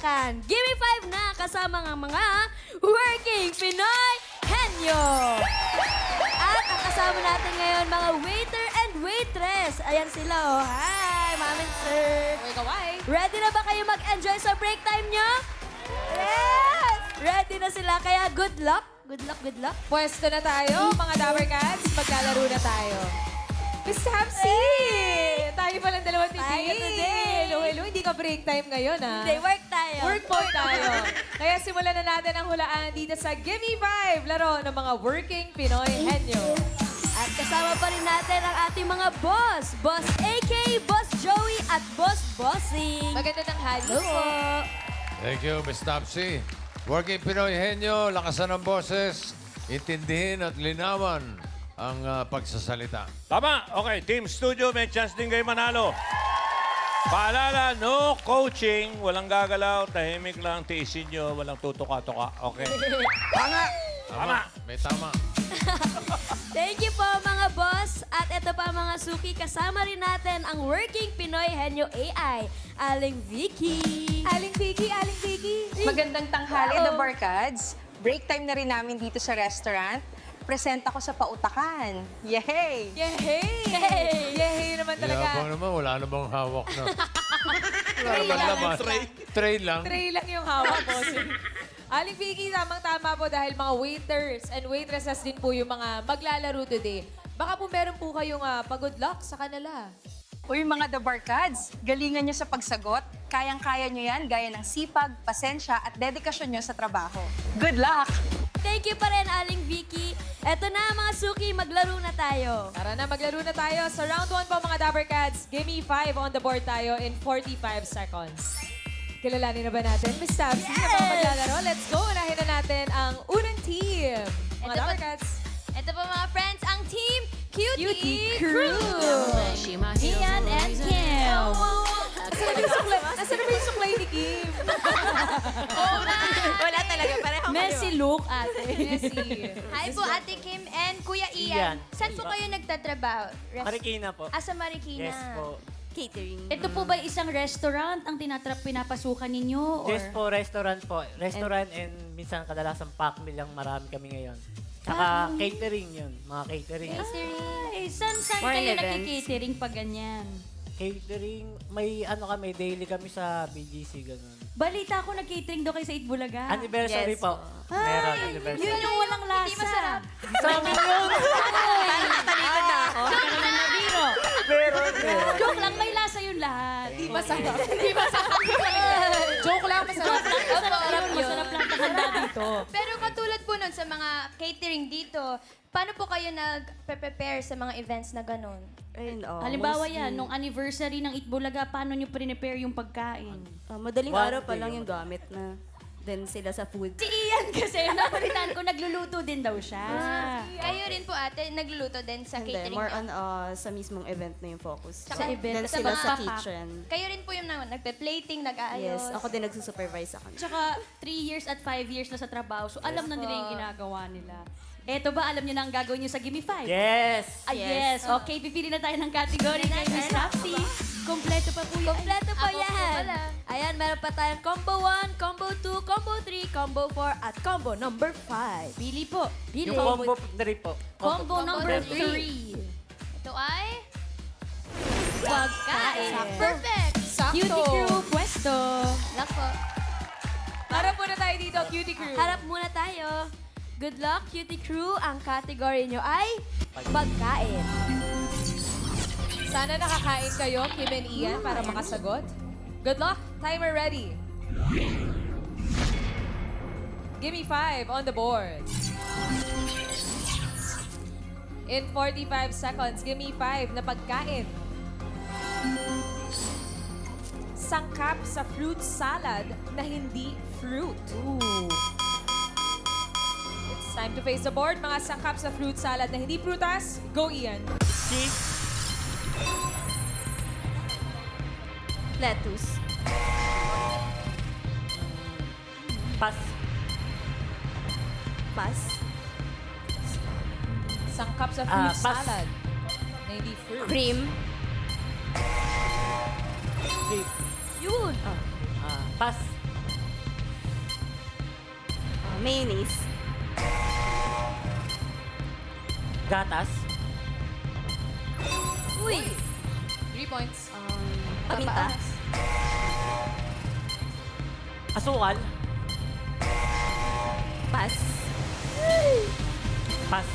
bakbakan. Gimme 5 na kasama ng mga working Pinoy henyo. At ang kasama natin ngayon, mga waiter and waitress. Ayan sila, oh. Hi, ma'am and sir. Ready na ba kayo mag-enjoy sa break time nyo? Yes! Ready na sila, kaya good luck. Good luck, good luck. Pwesto na tayo, mga Dabber Cats. Maglalaro na tayo. Miss Tapsy! Tayo palang dalawang Tayo titigil. today. Hello, hindi ka break time ngayon, ha? Hindi, work tayo. Work mode tayo. Kaya simulan na natin ang hulaan dito sa Gimme 5, laro ng mga working Pinoy henyo. At kasama pa rin natin ang ating mga boss. Boss AK, Boss Joey, at Boss Bossing. Maganda ng hali Hello po. Thank you, Miss Topsy. Working Pinoy henyo, lakasan ng boses, intindihin at linawan ang pagsasalita. Tama. Okay, Team Studio, may chance din kayo manalo. Paalala, no coaching. Walang gagalaw, tahimik lang, tiisin nyo, walang tutuka-tuka. Okay? Tama. May tama. Thank you po mga boss. At ito pa mga suki, kasama rin natin ang working Pinoy henyo AI, Aling Vicky. Aling Vicky, Aling Vicky. Magandang tanghali, The Barkads. Break time na rin namin dito sa restaurant. Present ako sa pautakan. Yay! Yehey! Yehey naman talaga. Yabang naman, wala namang hawak na. Wala naman laman. Tray lang. Tray lang yung hawak ko. Aling Vicky, tamang-tama po dahil mga waiters and waitresses din po yung mga maglalaro today. Baka po meron po kayong pa-good luck sa kanila. Uy, mga The Barkads, galingan nyo sa pagsagot. Kayang-kaya nyo yan, gaya ng sipag, pasensya at dedikasyon nyo sa trabaho. Good luck! Thank you pa rin, Aling Vicky. Eto na mga suki, maglaro na tayo. Tara na, maglaro na tayo. Sa round 1 po mga Dabber Cats, Gimme 5 on the board tayo in 45 seconds. Kilalanin na ba natin? Miss Tabs, yes! Mga maglalaro. Let's go. Unahin na natin ang unang team. Mga Dabber Cats. Ito po mga friends, ang team Cutie Crew. Ian and Kim. Nasaan na ba yung suklay ni Kim? Wala talaga, pareho Messi look, ate. Messi. Hi po, Ate Kim and Kuya Ian. Saan po kayo nagtatrabaho? Marikina po. Sa Marikina. Yes po. Catering. Ito po ba isang restaurant ang pinapasukan ninyo? Yes po, restaurant po. Restaurant and minsan kadalasan pack lang marami kami ngayon. Tsaka catering yun, mga catering. Ay, saan kayo nagki-catering pag ganyan? Catering, may ano kami, daily kami sa BGC, ganun. Balita ko nag-catering daw kayo sa Itbulaga. Anniversary po. Meron anniversary. Yun yung walang lasa. Hindi masarap. Sa amin yun! Talikod na ako. Meron. Joke lang, may lasa yun lahat. Di masarap. Di masarap. Joke lang, masarap. Masarap lang handa dito. Pero katulad po nun sa mga catering dito, paano po kayo nag-prepare sa mga events na ganun? Halimbawa yan, nung anniversary ng Itbulaga, paano nyo prepare yung pagkain? Madaling araw pa lang yung gamit na. Then sila sa food. Si Ian kasi, napalitan ko, nagluluto din daw siya. Kayo rin po ate, nagluluto din sa Hindi, catering more niyo? on sa mismong event na yung focus. Sa event, Then sa sila sa pagpapak. kitchen. Kayo rin po yung nagpe-plating, nag-aayos. Yes, ako din nagsusupervise sa kanila. Tsaka 3 years at 5 years na sa trabaho, so alam na nila yung ginagawa nila. Eto ba, alam niyo na ang gagawin niyo sa Gimme 5? Yes! Yes. Okay, pipili na tayo ng category kay Miss Rapsy. Kompleto pa po yan. Kompleto po Ako po yan. pala. Ayan, meron pa tayong combo 1, combo 2, combo 3, combo 4, at combo number 5. Pili po. Pili. Yung combo 3 po. Combo number Combo 3. Ito ay Pagkain. perfect. Cutie Crew Pwesto. Luck po. Harap muna tayo dito, Cutie Crew. Harap muna tayo. Good luck, Cutie Crew. Ang category nyo ay pagkain. Sana nakakain kayo, Kim and Ian, para makasagot. Good luck. Timer ready. Gimme 5 on the board. In 45 seconds, gimme 5 na pagkain. Sangkap sa fruit salad na hindi fruit. It's time to face the board. Mga sangkap sa fruit salad na hindi prutas. Go, Ian. Cheese. Lettuce. Pas. Pas. Sangkap sa fruit pas. salad na hindi fruit. Cream. Grape. Yun. Pas. Mayonnaise. Gatas. Uy! 3 points. Paminta. Asukal. Pass. Pas.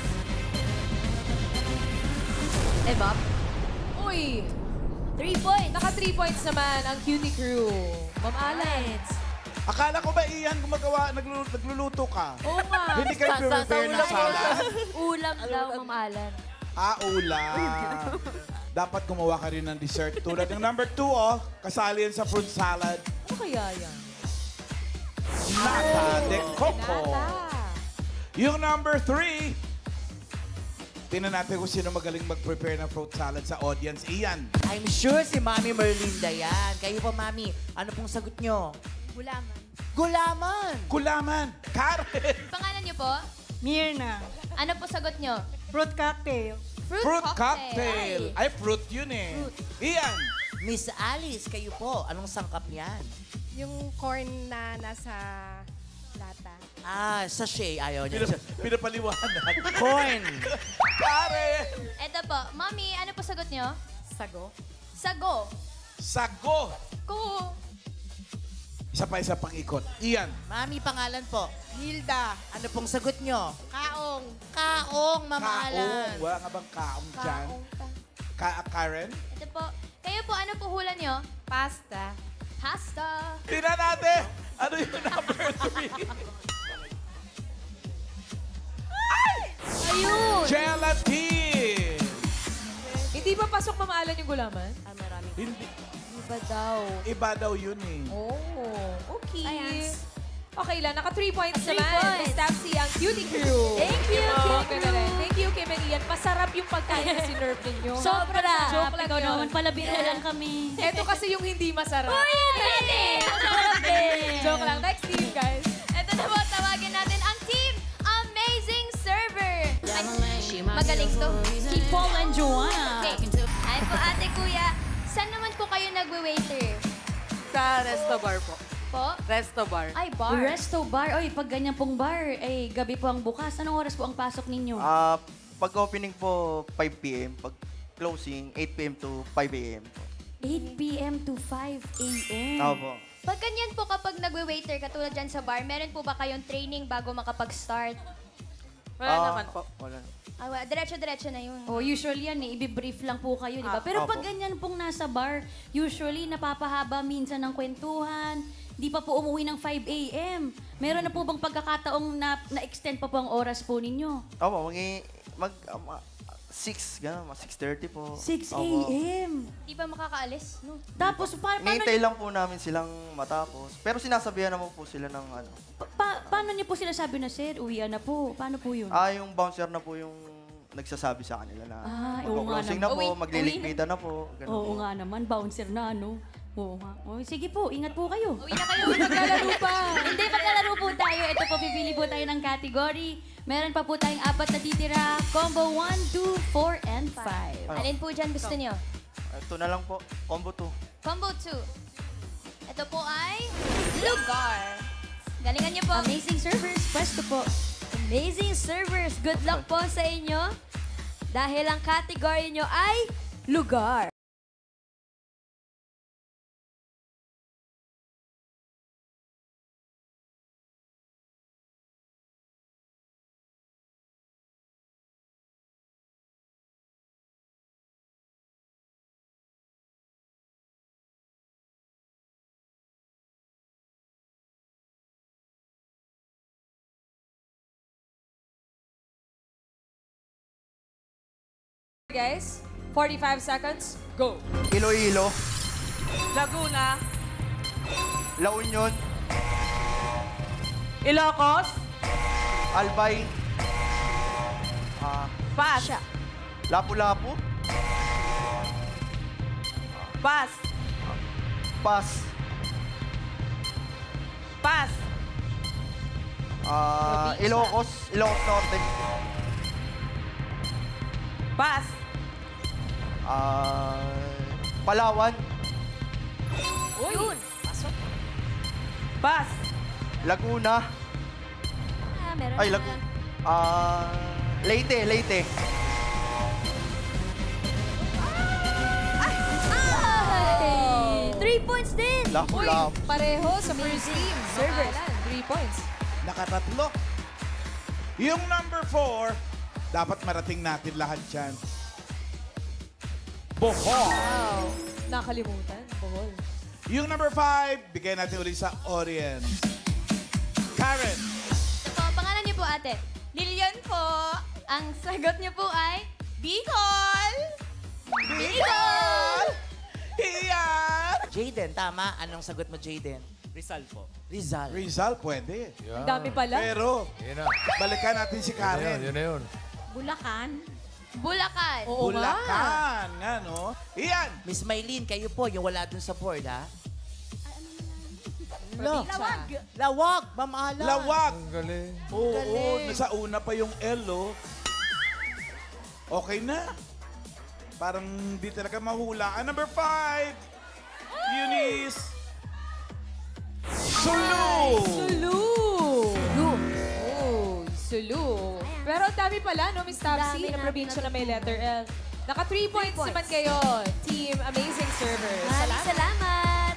Ebap. Uy! 3 points. Naka 3 points naman ang Cutie Crew. Ma'am Alan. Akala ko ba, Ian, gumagawa, nagluluto ka? Oo nga. Hindi kayo prepare ng salad? Ulam daw, Ma'am Alan. Ulam. Dapat gumawa ka rin ng dessert. Tulad ng number 2, kasali yan sa fruit salad. Ano kaya yan? Nata de coco. Nata. Yung number 3, tingnan natin kung sino magaling mag-prepare ng fruit salad sa audience. Ian. I'm sure si Mami Merlinda yan. Kayo po, Mami. Ano pong sagot nyo? Gulaman. Gulaman! Kulaman. Karen. Pangalan niyo po? Mirna. Ano po sagot niyo? Fruit cocktail. Fruit cocktail. Ay, fruit yun eh. Ian. Miss Alice, kayo po. Anong sangkap yan? Yung corn na nasa lata. Sachet. Ayaw niya. Pinapaliwanag. Corn. Karen. Eto po. Mami, ano po sagot niyo? Sago. Sago. Sago. Ko. Isa pang ikot. Ian. Mami, pangalan po. Hilda. Ano pong sagot nyo? Kaong. Kaong, Mama Alan. Kaong. Wala nga bang kaong dyan? Karen? Ito po. Kayo po, ano po hula niyo? Pasta. Pasta. Tingnan natin. Ano yung number 3? Ayun! Gelatin. Hindi ba pasok Ma'am Alan yung gulaman? Marami. Hindi. Iba daw. Iba daw yun eh. Oh, okay. Science. Okay lang, naka 3 points 3 naman. points. Miss Tapsy, ang Cutie Crew. Thank you, Cutie Okay na rin. Thank you, Kim and Ian. Masarap yung pagkain na sinerve ninyo. Sobra. Joke lang Ikaw yun. naman pala, bira lang kami. Ito kasi yung hindi masarap. Masarap din. Joke lang. Next team, guys. Ito na po, tawagin natin ang team Amazing Server. Magaling to. Si Paul and Joanna. Okay. Ay po, ate, kuya. Saan naman po kayo nagwe-waiter? Sa resto bar po. Po? Resto bar. Ay, bar. Resto bar. Oy, pag ganyan pong bar, eh, gabi po ang bukas. Anong oras po ang pasok ninyo? Pag opening po, 5 p.m. Pag closing, 8 p.m. to 5 a.m. po. 8 p.m. to 5 a.m. Opo. Pag ganyan po kapag nagwe-waiter, katulad dyan sa bar, meron po ba kayong training bago makapag-start? Wala naman po. Wala. Diretso-diretso na yun. Oh, usually yan eh, ibibrief lang po kayo, di ba? Pero pag Opo. ganyan pong nasa bar, usually napapahaba minsan ng kwentuhan, di pa po umuwi ng 5 a.m. Meron na po bang pagkakataong na-extend pa po ang oras po ninyo? Opo, mag 6, gano'n, 6:30 po. 6 Opo. a.m. Di ba makakaalis? No. Tapos, paano, Hinihintay lang po namin silang matapos. Pero sinasabihan naman po sila ng ano. paano niyo po sinasabi na, sir, uwian na po? Paano po yun? Yung bouncer na po yung nagsasabi sa kanila na oo nga closing naman. na po, magliligpitan na po. Ganun Oo po. nga naman, bouncer na, ano? Oo nga. Oh, sige po, ingat po kayo. Uwi na kayo. Maglalaro pa. Hindi, maglalaro po tayo. Ito po, pipili po tayo ng category. Meron pa po tayong 4 na titira. Combo 1, 2, 4, and 5. Alin po dyan gusto niyo? Ito na lang po, combo 2. Combo 2. Ito po ay lugar. Galingan niyo po. Amazing servers, pwesto po. Amazing servers, good luck po sa inyo. Dahil ang category nyo ay lugar. Guys, 45 seconds. Go. Iloilo, Laguna. La Union, Ilocos. Albay, Pas. Lapu-Lapu, Pas. Pas, Pas. Ilocos Norte, Pas. Palawan, Yun. Pasok. Pas. Laguna, meron Ay, na. Leyte. Ay! 3 points din! Uy, pareho sa first team. Servers. Servers. 3 points. Nakatatlo. Yung number 4, dapat marating natin lahat yan. Bohol. Wow. Nakalimutan. Bohol. Yung number 5, bigay natin ulit sa audience. Karen. Ito po, pangalan niyo po, ate. Lilian po. Ang sagot niyo po ay Bicol. Bicol! Iyan! Jaden, tama. Anong sagot mo, Jaden? Rizal po. Rizal. Rizal, pwede. Ang dami pala. Pero, Yun na. balikan natin si Yun na Karen. yun, yun na yun. Bulacan. Bulacan. Oo nga. Bulacan, nga no? Iyan! Miss Maylene, kayo po, yung wala dun sa board, ha? Lawag. Lawag, Ma'am Alan. Lawag! Ang galing. Oo, nasa una pa yung L, oh. Okay na. Parang di talaga mahula. Number 5, Eunice. Sulu! Sulu. Oh, Sulu. Pero ang dami pala, no, Miss Topsy, Dami na natin probinsya na may letter natutunan. L. Naka 3 points naman kayo, Team Amazing Servers. Maraming salamat!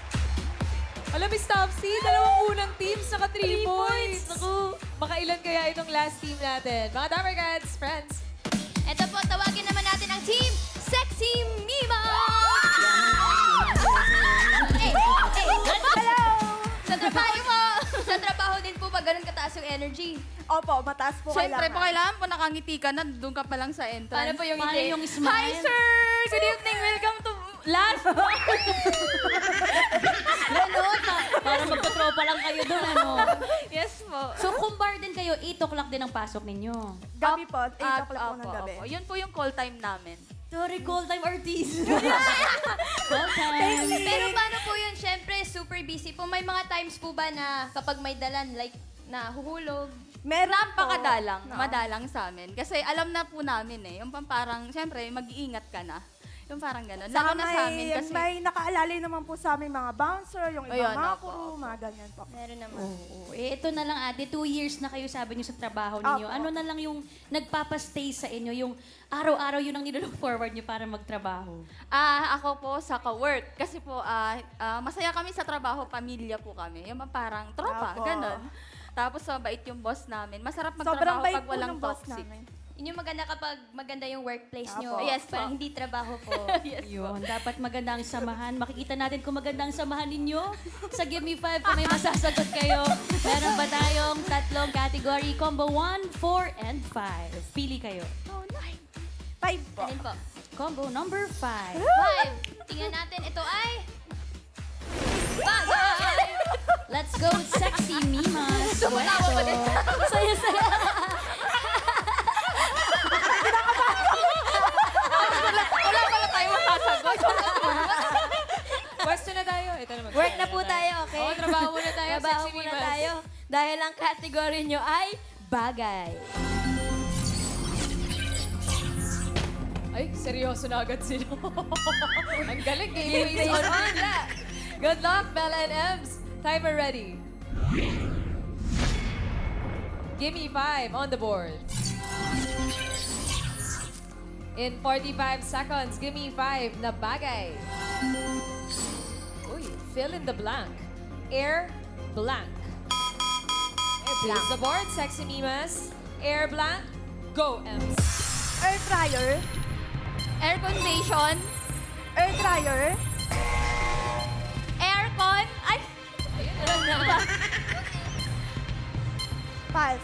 Alam, Miss Topsy, dalawang unang teams naka 3 points. Naku. Makailan kaya itong last team natin? Mga Dapper Cats, friends. Ito po, tawagin naman natin ang team Sexy Mima! Hello! Sa trabaho mo! Sa trabaho din po ba ganun kataas yung energy? Opo, mataas po Siyempre kailangan. po, kailangan po nakangiti ka na, doon ka pa lang sa entrance. Paano po yung Paano ngiti? yung smile? Hi, sir! Good evening! Welcome to last Ganun. Para magpatropa lang kayo doon, ano? Yes po. So, kung bar din kayo, 8 o'clock din ang pasok ninyo. Gabi po, 8 o'clock po ng Opo, gabi. opo. Yun po yung call time namin. Sorry, call time artist. Call time. Pero paano po yun? Siyempre, super busy po. May mga times po ba na kapag may dalan, like, nahuhulog? Meron Napakadalang, po. madalang sa amin. Kasi alam na po namin yung parang, siyempre, mag-iingat ka na. Yung parang gano'n. Lalo na sa amin kasi... May nakaalali naman po sa amin mga bouncer, yung Ayun, ibang mga opo, crew, mga ganyan po. Meron naman. Oo. Eh, ito na lang ate, 2 years na kayo sabi niyo sa trabaho ninyo. Opo. Ano na lang yung nagpapastay sa inyo? Yung araw-araw yun ang nilook forward niyo para magtrabaho? Ako po sa ka-work. Kasi po, masaya kami sa trabaho, pamilya po kami. Yung parang tropa, Opo. gano'n. Tapos mabait yung boss namin. Masarap Sobrang magtrabaho bait pag po walang ng boss toxic. namin. Yun yung maganda kapag maganda yung workplace nyo. Apo. Yes po. Parang hindi trabaho po. Yes po. Yun, dapat maganda ang samahan. Makikita natin kung maganda ang samahan ninyo. Sa Give Me 5, kung may masasagot kayo. Meron ba tayong tatlong category? Combo 1, 4, and 5. Pili kayo. 5 po. Alin po? Combo number 5. 5. Tingnan natin. Ito ay... Bagay! Let's go, Sexy Mimas. Sumatawa pa din. Saya-saya. Wala pala tayo masasagot. Question na tayo. Ito naman. Work na po tayo, okay? Oo, trabaho muna tayo. Trabaho Sexy muna Mimas. tayo. Dahil ang category nyo ay bagay. Ay, seryoso na agad sila. Ang galing. Game face on. Good luck, Bella and Ems. Timer ready. Give me 5 on the board. In 45 seconds, give me 5 na bagay. Uy, fill in the blank. Air blank. Please the board, Sexy Mimas. Air blank. Go, Ems. Air fryer, Air condition, air dryer, aircon, ay, Ayun na. pass.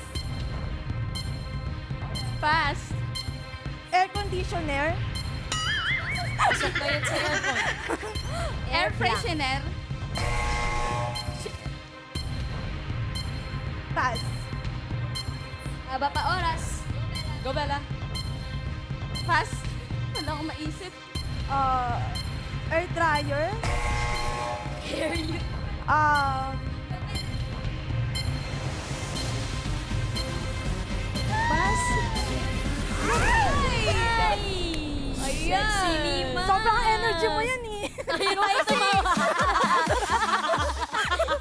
pass, Air conditioner, Pasok na yun sa aircon. air freshener, pass. Haba pa oras. Go, Bella. pass. Wala akong maisip. Air dryer, Pass. Sexy Mimas. sobrang energy mo yan eh. Ayun pa ito,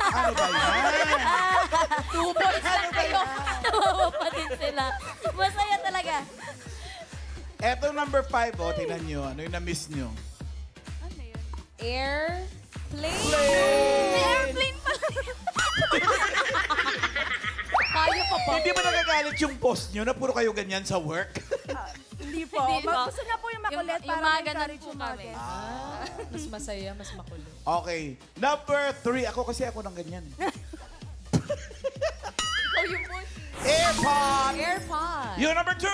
Ano ba yan? 2 points lang kayo. Tawawa pa din sila. Masaya talaga. Eto number 5, oh, tingnan nyo. Ano yung na-miss nyo? Airplane. Airplane pala yun. Kaya pa pa. Hindi ba nagagalit yung boss nyo na puro kayo ganyan sa work? Hindi po. Hindi po. Gusto niya po yung makulit Yung para mga ganun ma-encourage po yung mga kami. guests. Mas masaya, mas makulit. Okay. Number 3. Ako kasi ako nang ganyan. Ikaw yung boss. AirPod! AirPod. Yung number 2.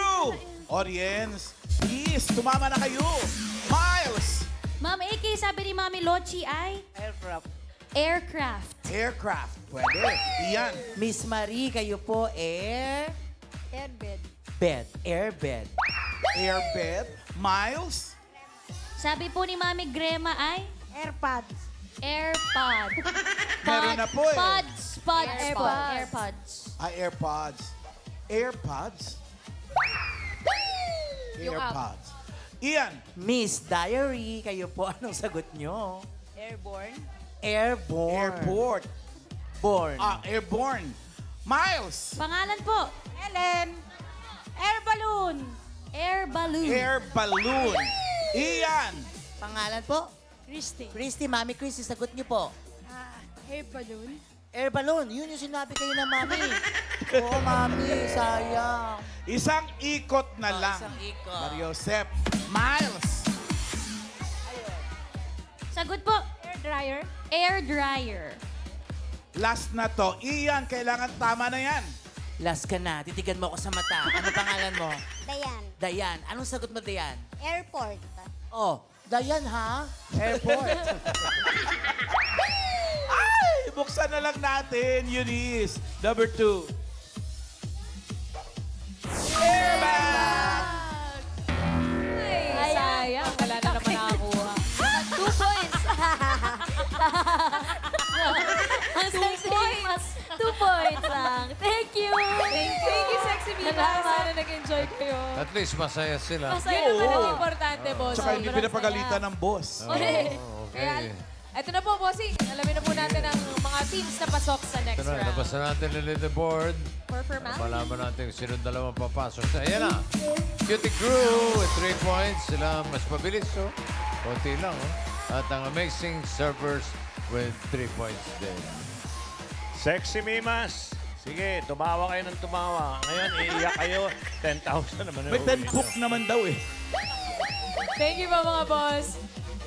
Audience, please, tumama na kayo. Miles! Ma'am AK, sabi ni Mami Lochi ay Aircraft. aircraft. Aircraft. Pwede. Iyan. Miss Marie, kayo po, Airbed. bed. Airbed. Airbed. Miles? Sabi po ni Mami Grema ay Airpods. AirPod. Meron na po eh. Pods. AirPods. AirPods. AirPods. AirPods? AirPods. Ian? Miss Diary, kayo po, anong sagot nyo? Airborne. Airborne. Airport. Born. Airborne. Miles? Pangalan po. Ellen. Air balloon. Air balloon. Air balloon. Ian? Pangalan po? Christy. Christy, Mami Christy, sagot nyo po. Air balloon. Air balloon, yun yung sinabi kayo na Mami. Oo, Mami, sayang. Isang ikot na lang. Isang ikot. Mariosep. Miles? Sagot po. Air dryer. Air dryer. Last na to. Ian, kailangan tama na yan. Last ka na, titigan mo ako sa mata. Ano pangalan mo? Dayan. Dayan. Anong sagot mo, Dayan? Airport. Oh, Dayan ha? Airport. Ay, buksan na lang natin, Eunice. Number 2. Airbag! Ay, sayang. Wala na naman nakakuha. 2 points. Ang sexy mas 2 points lang. Thank you. Thank you, Sexy Mima. Salamat. Sana nag-enjoy kayo. At least masaya sila. Masaya Yan naman ang Oo. importante, boss. Tsaka hindi Sobrang pinapagalitan saya. ng boss. Okay. Kaya, Okay. eto na po, bossing. Alamin na po natin ang mga teams na pasok sa next Ito na, round. ilabas na natin ang leaderboard. For formality. Malaman natin kung sino dalawang papasok. Ayan na. Cutie Crew with 3 points. Sila mas mabilis, oh. Konti lang, oh. At ang Amazing Servers with 3 points din. Sexy Mimas. Sige, tumawa kayo ng tumawa. Ngayon, iiyak kayo. 10,000 naman. May 10 book naman daw eh. Thank you po, mga boss.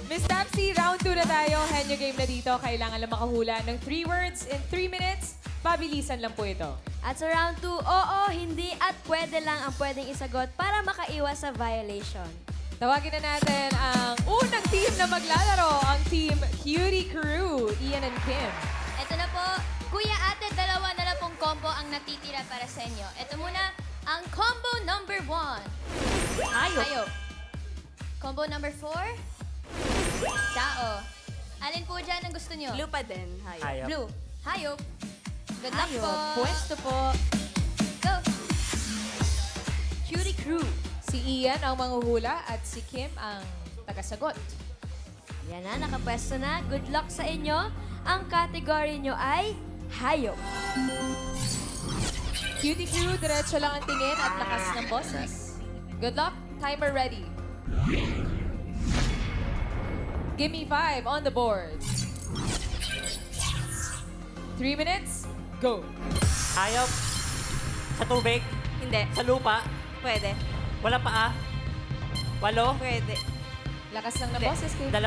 Miss Tapsy, round 2 na tayo. Henyo game na dito. Kailangan lang makahula ng 3 words in 3 minutes. Pabilisan lang po ito. At sa round 2, oo, hindi at pwede lang ang pwedeng isagot para makaiwas sa violation. Tawagin na natin ang unang team na maglalaro, ang Team Cutie Crew, Ian and Kim. Ito na po. Kuya, ate, dalawa na lang pong combo ang natitira para sa inyo. Ito muna, ang combo number 1. Hayop. Combo number 4. Tao. Alin po dyan ang gusto nyo? Blue pa din. Hayop. Hayop. Blue. Hayop. Good luck Hayop. po. Pwesto po. Go. Cutie Crew. Si Ian ang manghuhula at si Kim ang tagasagot. Yan na, nakapwesto na. Good luck sa inyo. Ang category nyo ay hayop. Cutie Crew, diretso lang ang tingin at lakas ng boses. Good luck. Timer ready. Give me 5 on the board. 3 minutes, go. Hayop. Sa tubig. Hindi. Sa lupa. Pwede. Wala paa. 8. Pwede. Lakas ng Hindi. boses, Kim. 2.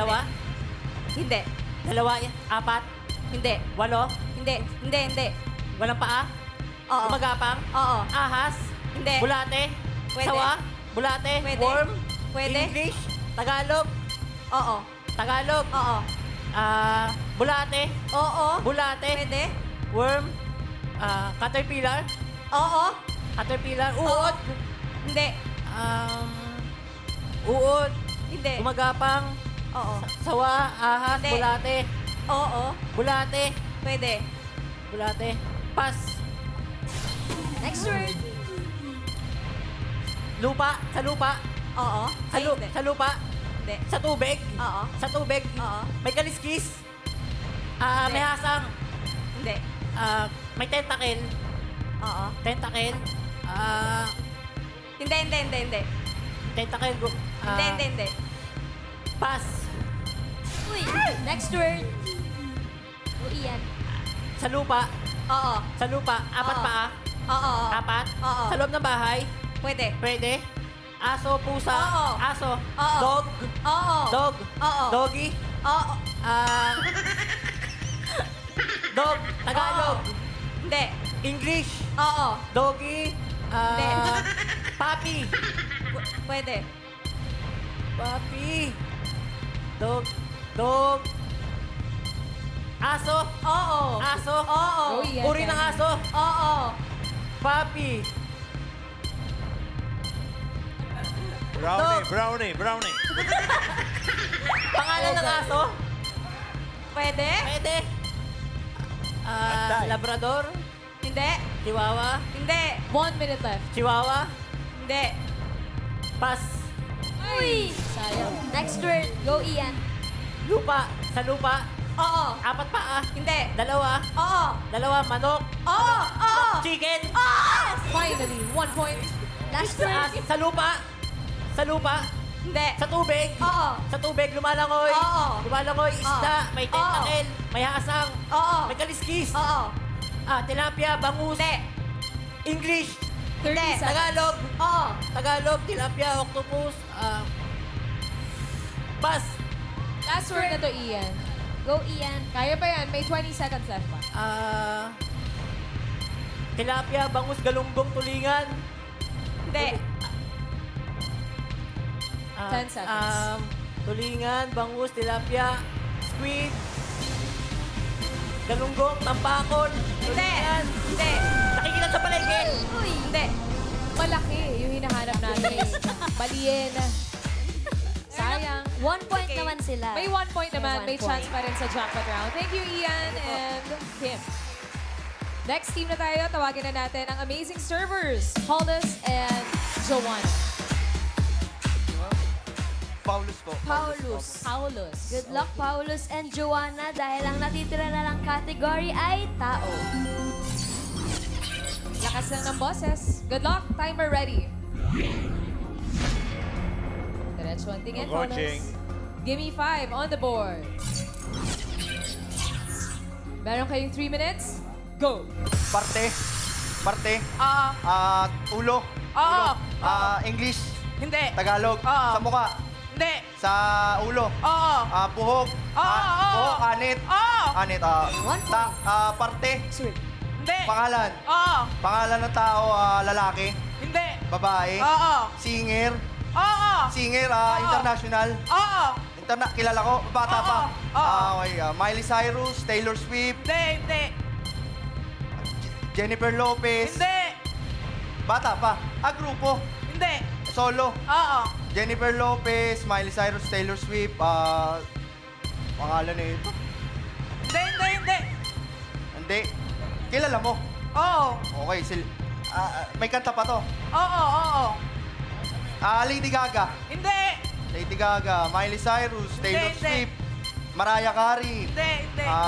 Hindi. 4. Hindi. 8. Hindi. Hindi. Hindi. Walang paa. Oo. Gumagapang. Oo. Ahas. Hindi. Bulate. Pwede. Sawa. Bulate. Pwede. Worm. Pwede. English. Tagalog. Oo. Tagalog. Oo. Bulate. Oo. Bulate. Pwede. Worm. Caterpillar. Oo. Caterpillar. Uod. Hindi. Uod. Hindi. Gumagapang. Oo. Sawa. Ahas. Hindi. Bulate. Oo. Bulate. Pwede. Bulate. Pas. Next word. Lupa. Sa lupa. Oo. Ay, hindi. Sa lupa. Hindi. Sa tubig. Oo. Sa tubig. Oo. May kaliskis. Hindi. May hasang. Hindi. May tentacle. Oo. Tentacle. Hindi. Tentacle. Hindi. Pass. Uy, next word. Go, Ian. Sa lupa. Oo. Sa lupa. Apat Oo. paa. Oo. Apat. Oo. Sa loob ng bahay. Pwede. Pwede. Aso, pusa. Oo. Aso. Oo. Dog. Oo. Dog. Oo. Doggy. Oo. Dog. Tagalog. Hindi. English. Oo. Doggy. Hindi. Papi. Pwede. Papi. Dog. Dog. Aso. Oo. Aso. Oo. Go, Ian. Uri ng aso. Oo. Papi. Brownie. Pangalan ng aso. Pwede. Pwede. Antay. Labrador. Hindi. Chihuahua. Hindi. 1 minute left. Chihuahua. Hindi. Pass. Uy! Sayang. Next word. Go, Ian. Lupa. Sa lupa. Oo. Apat paa. Hindi. Dalawa. Oo. Dalawa. Manok. Oo. Oo. Chicken. Finally, 1 point. Last word. Sa lupa. Sa lupa. Hindi. Sa tubig. Oo. Sa tubig. Lumalangoy. Oo. Lumalangoy. Isda. Oo. May tentacle. May hasang. Oo. May kaliskis. Oo. Tilapia. Bangus. Hindi. English. 30 seconds. Tagalog. Oo. Tagalog. Tilapia. Octopus. Pass. Last word na to, Ian. Go, Ian. Kaya pa yan. May 20 seconds left pa. Tilapia. Bangus. Galunggong. Tulingan. Hindi. 10 seconds. Tulingan, bangus, tilapia, squid, galunggong, tampakon, tulingan. Hindi. Nakikita sa palengke. Uy. Hindi. Malaki yung hinahanap natin. Baliin. Sayang. 1 point naman sila. May 1 point naman. May May 1 chance point. pa rin sa jackpot round. Thank you, Ian and Kim. Next team na tayo. Tawagin na natin ang amazing servers, Paulus and Joanna. Paulus po. Paulus. Good luck, Paulus and Joanna, dahil ang natitira na lang category ay tao. Lakas lang ng boses. Good luck. Timer ready. Diretso ang tingin, Paulus. Coaching. Gimme 5 on the board. Meron kayong 3 minutes. Go. Parte. Ulo. Oo. English. Hindi. Tagalog. Oo. Sa mukha. Hindi. Sa ulo. Oo. Buhok. Buhok. Anit. Oo. Anit. 1 point. Parte. Hindi. Pangalan. Oo. Pangalan ng tao, lalaki. Hindi. Babae. Oo. Singer. Oo. Singer, international. Oo. Kilala ko, bata pa. Oo. Okay, Miley Cyrus, Taylor Swift, Hindi. Jennifer Lopez. Hindi. Bata pa. Grupo. Hindi. Solo. Oo. Jennifer Lopez, Miley Cyrus, Taylor Swift, pangalan na ito. Hindi. Hindi. Kilala mo. Oo. Okay, may kanta pa to. Oo. Lady Gaga. Hindi. Lady Gaga, Miley Cyrus, Taylor Hindi. Swift, Mariah Carey, Hindi.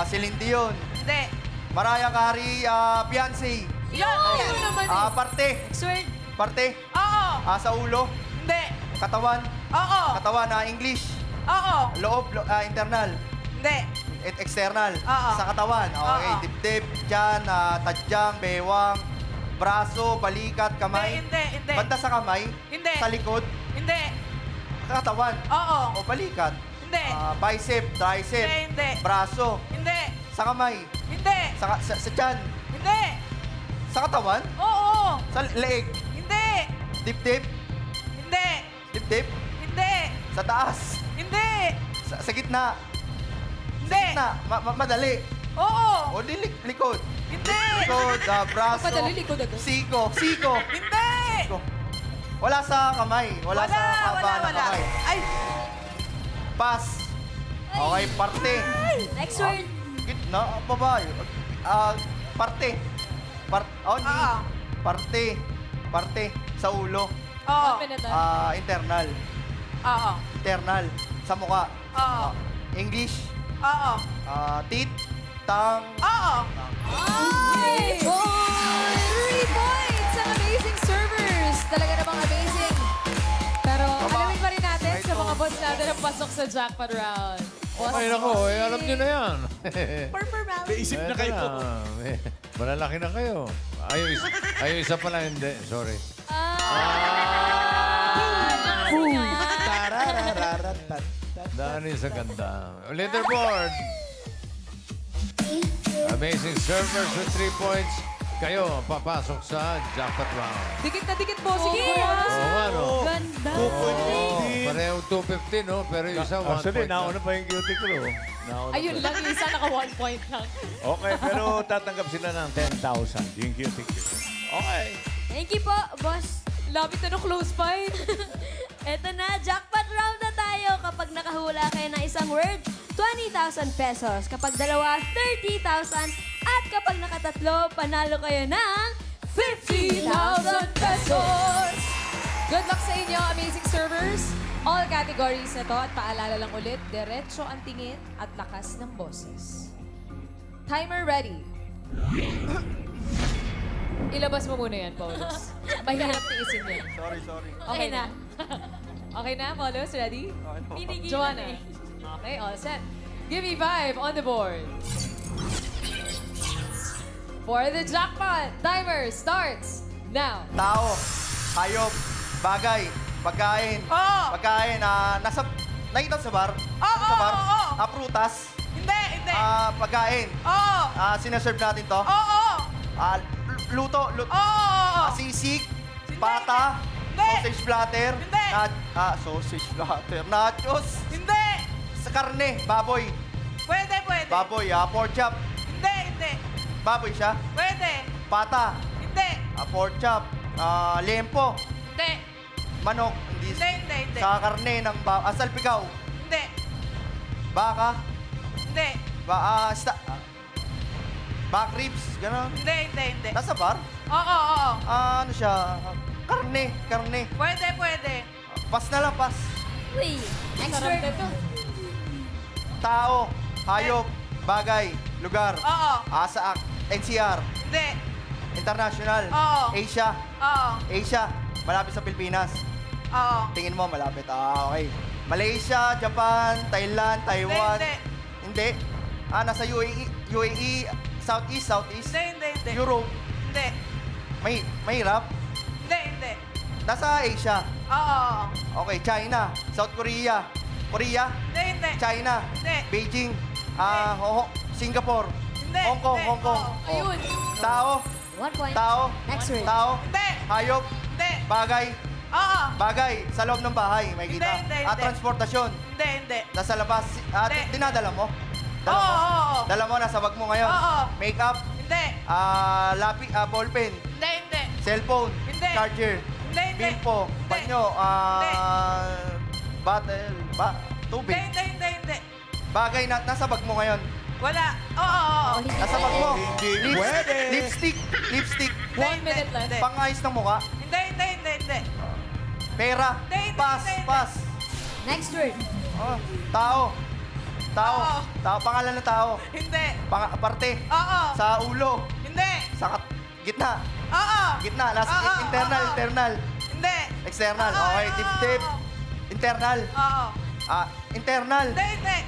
Celine Dion, Hindi. Mariah Carey, Beyonce. Yan. naman Parte. Next word. Parte. Oo. Sa ulo. Hindi. Katawan. Oo. Katawan, English. Oo. Loob, internal. Hindi. External. Oo. Sa katawan. Okay, Oo. dibdib, tiyan, tadyang, bewang, braso, balikat, kamay. Hindi. Banda sa kamay. Hindi. Sa likod. Hindi. Katawan. Oo. O balikat. Hindi. Bicep, tricep. Hindi. Braso. Hindi. Sa kamay. Hindi. Sa tiyan. Hindi. Sa katawan. Oo. Sa leeg. Hindi. Dibdib. Hindi. Dibdib. Hindi. Sa taas. Hindi. Sa gitna. Hindi. Na, madali. Oo. O di likod. Hindi. Likod, braso. Padali likod agad. Siko. Hindi. Wala sa kamay. Wala sa haba ng kamay. Ay. Pass. Okay, parte. Next word. Gitna, babae. Parte. Parte. Sa ulo. Oo. 1 minute left. Internal. Oo. Internal. Sa mukha. Oo. English. Oo. Teeth. Tang. Oo. Uy! 3 points ang amazing servers. Talaga namang amazing. Pero alamin pa rin natin sa mga boss natin ang pasok sa jackpot round. Boss, Ay, nako, alam nyo na yan. May isip na kayo. Malalaki na kayo. Ayaw isa pala, hindi. Sorry. Dani sa ganda. Leaderboard. Amazing servers with 3 points. Kayo, papasok sa jackpot round. Dikit na dikit po. Sige. Oo nga, no? Ganda. Pareho 250, no? Pero yung isa, 1 Actually, point lang. nauna pa yung cutie crew. Ayun lang, yung isa naka 1 point lang. Okay, pero tatanggap sila ng 10,000. Yung cutie crew. Okay. Thank you po, boss. Lapit na no close fight. Eto na, jackpot round na tayo. Kapag nakahula kayo ng isang word, 20,000 pesos. Kapag dalawa, 30,000. At kapag nakatatlo, panalo kayo ng 50,000 pesos! Good luck sa inyo, amazing servers. All categories na to at paalala lang ulit, diretso ang tingin at lakas ng boses. Timer ready. Ilabas mo muna yan, Paulus. Mahirap tiisin yan. Sorry. Okay na. Okay na, Paulus? Ready? Joanna. Okay, all set. Give me 5 on the board. For the jackpot, timer starts now. Tao, hayop, bagay, pagkain. Oo. Pagkain, nakita sa bar? Oo, Sa bar? oo. Prutas. Hindi. Pagkain. Oo. Sinaserve natin to. Oo. Luto. Oo. Sisig, pata, Hindi. sausage platter. Hindi. Sausage platter. Nachos. Hindi. Sa karne, baboy. Pwede. Baboy, pork chop. Hindi. Baboy siya. Pwede. Pata, Hindi. pork chop. Lempo, Hindi. manok. Hindi. Sa karne ng salpikaw. Hindi. Baka, Hindi. back ribs, gano'n. Hindi. Nasa bar? Oo. Ano siya? Karne. Pwede. Pas na lang, pas. Uy, next word. Tao, hayop, bagay, lugar. Oo. Sa NCR, Hindi. international. Oo. Asia, Oo. malapit sa Pilipinas. Oo. Tingin mo, malapit. Okay. Malaysia, Japan, Thailand, Taiwan. Hindi. Nasa UAE, Southeast. Hindi. Europe. Hindi. Mahirap. Hindi. Nasa Asia. Oo. Okay, China, South Korea, Hindi. China, Hindi. Beijing, Singapore, Hindi. Hong Kong. Oo. Ayun. Tao, 1 point. tao, Next word. tao, Hindi. hayop, Hindi. bagay, Oo. bagay, sa loob ng bahay, may kita. Hindi. Transportasyon, Hindi. nasa labas, Hindi. dinadala mo? Oo. Dala mo, nasa bag mo ngayon. Oo. Makeup, Hindi. ballpen, Hindi. cellphone, Hindi. charger, Hindi. pilpo, panyo, bottle, tubig. Hindi. Bagay na nasa bag mo ngayon. Wala. Oo. Nasa bag mo. Hindi pwede. Lipstick. 1 minute left. Pangayos ng mukha. Hindi. Pera. Hindi. Pass. Next word. Tao. Oo. Pangalan ng tao. Hindi. Parte. Oo. Sa ulo. Hindi. Sa gitna. Oo. Gitna. Nasa Oo. internal. Hindi. External. Oo. Okay. Dibdib. Internal. Oo. Internal. Hindi.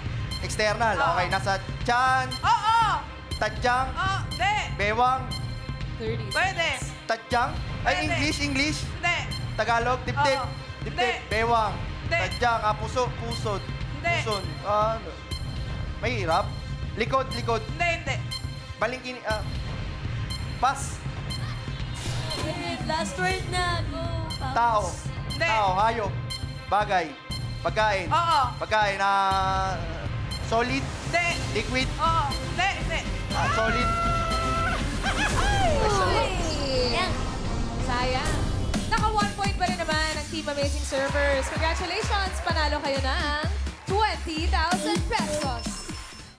External. Oo. Okay. Nasa tiyan. Oo. Tadyang. Oo. Hindi. Bewang. 30 Pwede. Tadyang. Ay, Pwede. English. Hindi. Tagalog. Dibdib. Oo. Dibdib. Hindi. Bewang. Hindi. Tadyang. Pusod. Hindi. Puson. Mahirap. Likod. Hindi. Balingkin. Pas. Last word na. Go, Paps. Tao. Hindi. Tao. Hayop. Bagay. Pagkain. Oo. Pagkain. Solid. Hindi. Liquid. Oo. Hindi. Solid. Yan. Sayang. Naka 1 point pa rin naman ang Team Amazing Servers. Congratulations! Panalo kayo ng